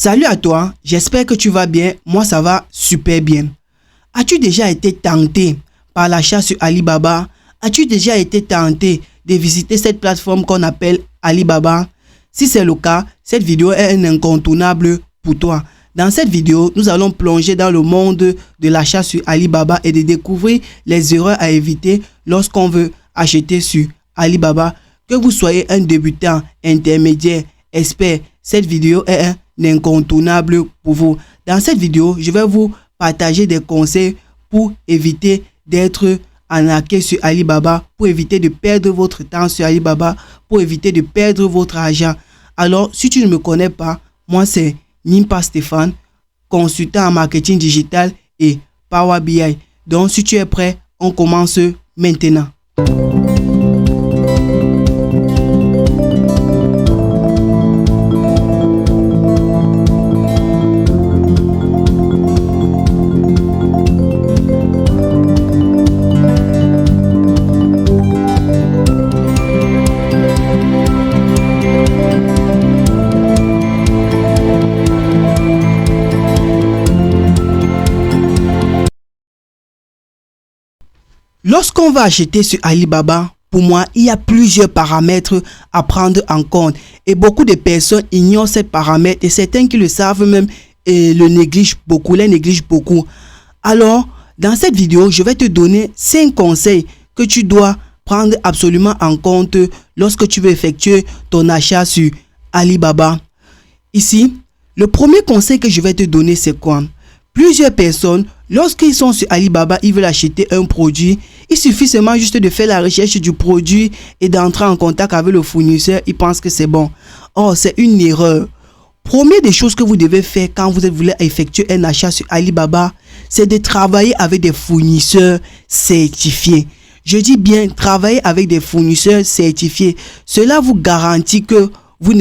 Salut à toi, j'espère que tu vas bien. Moi, ça va super bien. As-tu déjà été tenté par l'achat sur Alibaba? As-tu déjà été tenté de visiter cette plateforme qu'on appelle Alibaba? Si c'est le cas, cette vidéo est un incontournable pour toi. Dans cette vidéo, nous allons plonger dans le monde de l'achat sur Alibaba et de découvrir les erreurs à éviter lorsqu'on veut acheter sur Alibaba. Que vous soyez un débutant, intermédiaire, expert, cette vidéo est un incontournable pour vous. Dans cette vidéo, je vais vous partager des conseils pour éviter d'être arnaqué sur Alibaba, pour éviter de perdre votre temps sur Alibaba, pour éviter de perdre votre argent. Alors, si tu ne me connais pas, moi c'est Nimpa Stéphane, consultant en marketing digital et Power BI. Donc, si tu es prêt, on commence maintenant. Lorsqu'on va acheter sur Alibaba, pour moi, il y a plusieurs paramètres à prendre en compte. Et beaucoup de personnes ignorent ces paramètres et certains qui le savent même les négligent beaucoup. Alors, dans cette vidéo, je vais te donner 5 conseils que tu dois prendre absolument en compte lorsque tu veux effectuer ton achat sur Alibaba. Ici, le premier conseil que je vais te donner, c'est quoi? Plusieurs personnes, lorsqu'ils sont sur Alibaba, ils veulent acheter un produit. Il suffit seulement juste de faire la recherche du produit et d'entrer en contact avec le fournisseur. Ils pensent que c'est bon. Or, c'est une erreur. Première des choses que vous devez faire quand vous voulez effectuer un achat sur Alibaba, c'est de travailler avec des fournisseurs certifiés. Je dis bien travailler avec des fournisseurs certifiés. Cela vous garantit que vous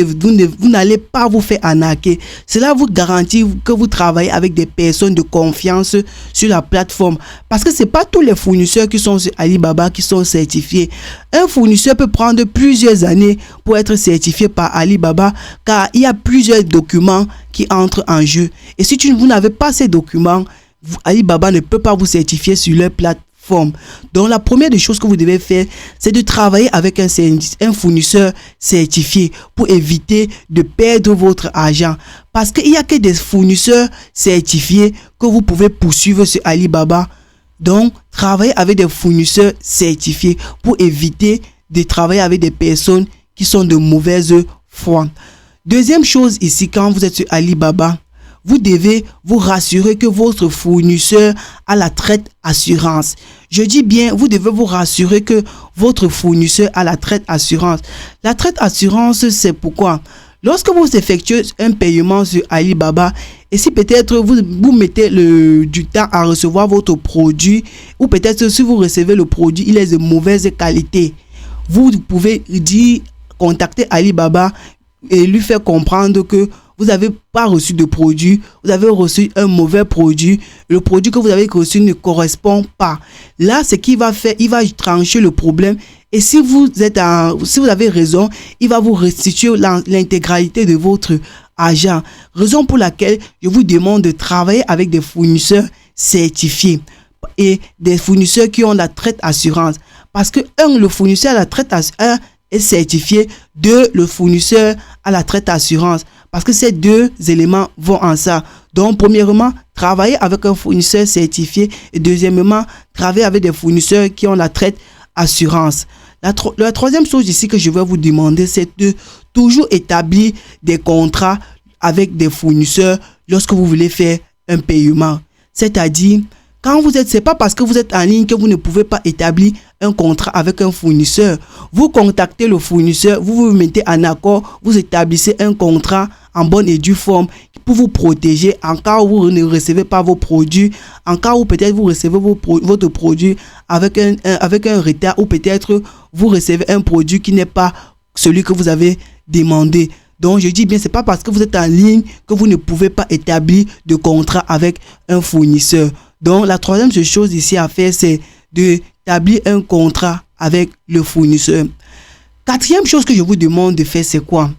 n'allez pas vous faire arnaquer. Cela vous garantit que vous travaillez avec des personnes de confiance sur la plateforme. Parce que ce n'est pas tous les fournisseurs qui sont sur Alibaba qui sont certifiés. Un fournisseur peut prendre plusieurs années pour être certifié par Alibaba car il y a plusieurs documents qui entrent en jeu. Et si vous n'avez pas ces documents, Alibaba ne peut pas vous certifier sur leur plateforme. Donc la première des choses que vous devez faire, c'est de travailler avec un fournisseur certifié pour éviter de perdre votre argent. Parce qu'il n'y a que des fournisseurs certifiés que vous pouvez poursuivre sur Alibaba. Donc travaillez avec des fournisseurs certifiés pour éviter de travailler avec des personnes qui sont de mauvaise foi. Deuxième chose ici, quand vous êtes sur Alibaba, vous devez vous rassurer que votre fournisseur a la traite assurance. Je dis bien, vous devez vous rassurer que votre fournisseur a la traite assurance. La traite assurance, c'est pourquoi lorsque vous effectuez un paiement sur Alibaba, et si peut-être vous mettez du temps à recevoir votre produit, ou peut-être si vous recevez le produit, il est de mauvaise qualité, vous pouvez contacter Alibaba et lui faire comprendre que vous n'avez pas reçu de produit, vous avez reçu un mauvais produit, le produit que vous avez reçu ne correspond pas. Là, ce qu'il va faire, il va trancher le problème et si vous avez raison, il va vous restituer l'intégralité de votre argent. Raison pour laquelle je vous demande de travailler avec des fournisseurs certifiés et des fournisseurs qui ont la traite assurance. Parce que le fournisseur à la traite est certifié, le fournisseur à la traite assurance. Parce que ces deux éléments vont en ça. Donc, premièrement, travailler avec un fournisseur certifié et deuxièmement, travailler avec des fournisseurs qui ont la traite assurance. La troisième chose ici que je vais vous demander, c'est de toujours établir des contrats avec des fournisseurs lorsque vous voulez faire un paiement. C'est-à-dire, quand c'est pas parce que vous êtes en ligne que vous ne pouvez pas établir un contrat avec un fournisseur. Vous contactez le fournisseur, vous vous mettez en accord, vous établissez un contrat en bonne et due forme pour vous protéger en cas où vous ne recevez pas vos produits, en cas où peut-être vous recevez votre produit avec un retard ou peut-être vous recevez un produit qui n'est pas celui que vous avez demandé. Donc, je dis bien, c'est pas parce que vous êtes en ligne que vous ne pouvez pas établir de contrat avec un fournisseur. Donc, la troisième chose ici à faire, c'est d'établir un contrat avec le fournisseur. Quatrième chose que je vous demande de faire, c'est quoi?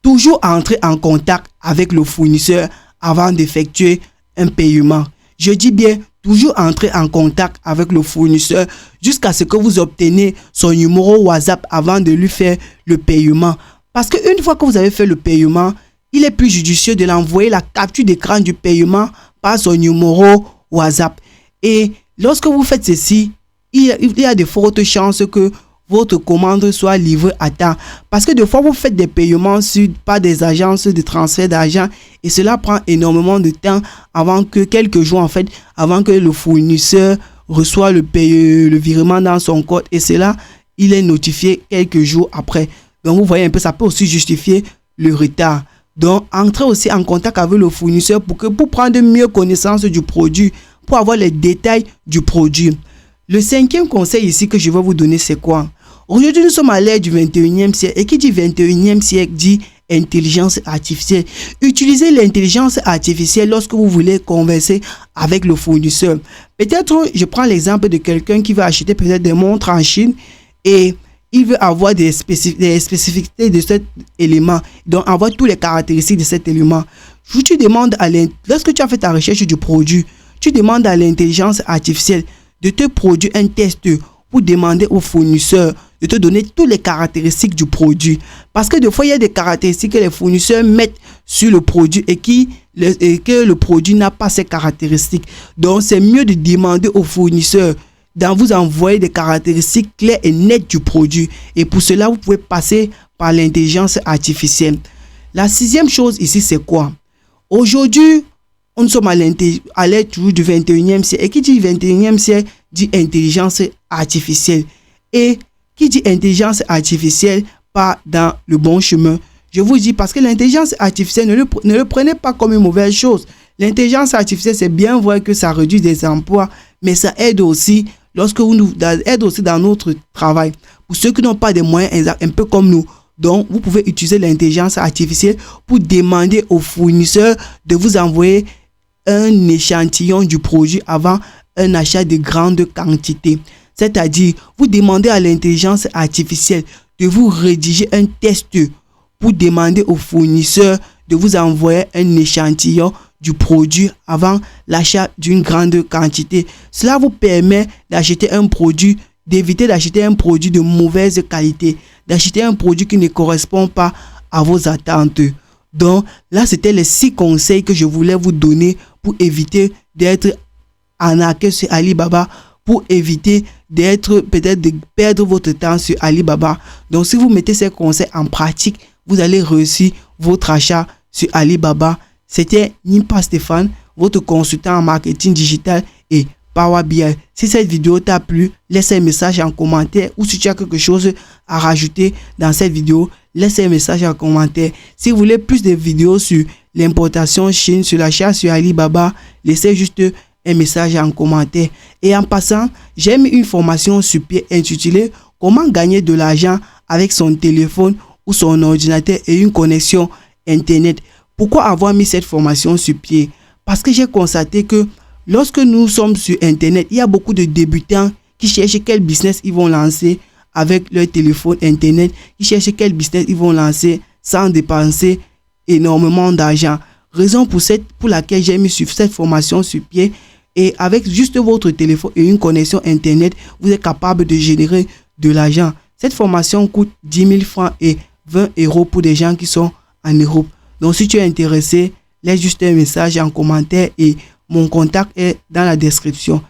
Toujours entrer en contact avec le fournisseur avant d'effectuer un paiement. Je dis bien, toujours entrer en contact avec le fournisseur jusqu'à ce que vous obtenez son numéro WhatsApp avant de lui faire le paiement. Parce qu'une fois que vous avez fait le paiement, il est plus judicieux de l'envoyer la capture d'écran du paiement par son numéro WhatsApp. Et lorsque vous faites ceci, il y a de fortes chances que votre commande soit livrée à temps. Parce que des fois, vous faites des paiements par des agences de transfert d'argent et cela prend énormément de temps avant que, quelques jours en fait, avant que le fournisseur reçoit le virement dans son compte et cela, il est notifié quelques jours après. Donc, vous voyez un peu, ça peut aussi justifier le retard. Donc, entrez aussi en contact avec le fournisseur pour prendre mieux connaissance du produit, pour avoir les détails du produit. Le cinquième conseil ici que je vais vous donner, c'est quoi? Aujourd'hui, nous sommes à l'ère du 21e siècle. Et qui dit 21e siècle dit intelligence artificielle. Utilisez l'intelligence artificielle lorsque vous voulez converser avec le fournisseur. Peut-être, je prends l'exemple de quelqu'un qui va acheter peut-être des montres en Chine et il veut avoir des spécificités de cet élément, donc avoir toutes les caractéristiques de cet élément. Tu demandes lorsque tu as fait ta recherche du produit, tu demandes à l'intelligence artificielle de te produire un test pour demander au fournisseur de te donner toutes les caractéristiques du produit. Parce que des fois, il y a des caractéristiques que les fournisseurs mettent sur le produit et que le produit n'a pas ces caractéristiques. Donc, c'est mieux de demander au fournisseur d'en vous envoyer des caractéristiques claires et nettes du produit. Et pour cela, vous pouvez passer par l'intelligence artificielle. La sixième chose ici, c'est quoi? Aujourd'hui, nous sommes à l'ère toujours du 21e siècle. Et qui dit 21e siècle dit intelligence artificielle. Et qui dit intelligence artificielle pas dans le bon chemin. Je vous dis parce que l'intelligence artificielle, ne le prenez pas comme une mauvaise chose. L'intelligence artificielle, c'est bien vrai que ça réduit des emplois, mais ça aide aussi aide aussi dans notre travail. Pour ceux qui n'ont pas de moyens, un peu comme nous. Donc, vous pouvez utiliser l'intelligence artificielle pour demander au fournisseur de vous envoyer un échantillon du produit avant un achat de grande quantité. C'est-à-dire, vous demandez à l'intelligence artificielle de vous rédiger un test pour demander au fournisseur de vous envoyer un échantillon du produit avant l'achat d'une grande quantité. Cela vous permet d'acheter un produit, d'éviter d'acheter un produit de mauvaise qualité, d'acheter un produit qui ne correspond pas à vos attentes. Donc, là, c'était les 6 conseils que je voulais vous donner pour éviter d'être arnaqué sur Alibaba, pour éviter peut-être de perdre votre temps sur Alibaba. Donc, si vous mettez ces conseils en pratique, vous allez réussir votre achat sur Alibaba. C'était Nimpa Stéphane, votre consultant en marketing digital et Power BI. Si cette vidéo t'a plu, laisse un message en commentaire ou si tu as quelque chose à rajouter dans cette vidéo, laisse un message en commentaire. Si vous voulez plus de vidéos sur l'importation Chine, sur l'achat sur Alibaba, laissez juste un message en commentaire. Et en passant, j'ai mis une formation sur pied intitulée Comment gagner de l'argent avec son téléphone ou son ordinateur et une connexion Internet. Pourquoi avoir mis cette formation sur pied? Parce que j'ai constaté que lorsque nous sommes sur Internet, il y a beaucoup de débutants qui cherchent quel business ils vont lancer avec leur téléphone Internet, qui cherchent quel business ils vont lancer sans dépenser énormément d'argent. Raison pour laquelle j'ai mis cette formation sur pied. Et avec juste votre téléphone et une connexion Internet, vous êtes capable de générer de l'argent. Cette formation coûte 10 000 francs et 20 € pour des gens qui sont en Europe. Donc, si tu es intéressé, laisse juste un message en commentaire et mon contact est dans la description.